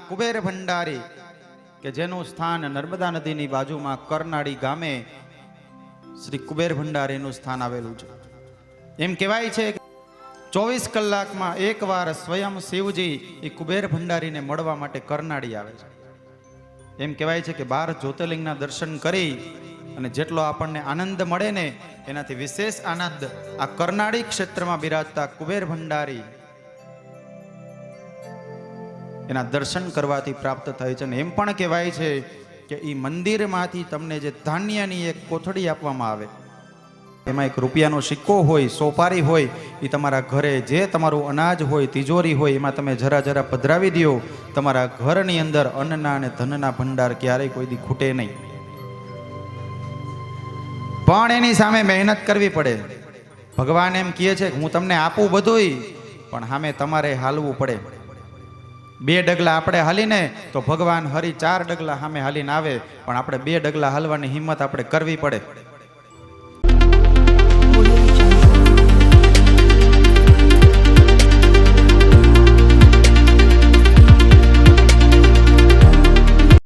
કુબેર ભંડારી કે જેનું સ્થાન નર્મદા નદીની બાજુમાં કરનાળી ગામે શ્રી કુબેર ભંડારીનું સ્થાન આવેલું છે. એમ કહેવાય છે કે 24 કલાકમાં એકવાર સ્વયં શિવજી એ કુબેર ભંડારીને મળવા માટે કરનાળી આવે છે. એમ કહેવાય છે કે 12 જ્યોતિર્લિંગના દર્શન કરી અને જેટલો આપણને આનંદ મળે ને એનાથી વિશેષ આનંદ આ કરનાળી ક્ષેત્રમાં બિરાજતા કુબેર ભંડારી એના દર્શન કરવાથી પ્રાપ્ત થાય છે. અને એમ પણ કહેવાય છે કે એ મંદિરમાંથી તમને જે ધાન્યની એક કોથળી આપવામાં આવે, એમાં એક રૂપિયાનો સિક્કો હોય, સોપારી હોય, એ તમારા ઘરે જે તમારું અનાજ હોય, તિજોરી હોય, એમાં તમે જરા જરા પધરાવી દો. તમારા ઘરની અંદર અન્નના અને ધનના ભંડાર ક્યારેય કોઈ દી ખૂટે નહીં. પણ એની સામે મહેનત કરવી પડે. ભગવાન એમ કહે છે કે હું તમને આપું બધુંય, પણ સામે તમારે હાલવું પડે. 2 ડગલા આપણે હાલીને તો ભગવાન હરી 4 ડગલા સામે હાલીને આવે, પણ આપણે 2 ડગલા હાલવાની હિંમત આપણે કરવી પડે.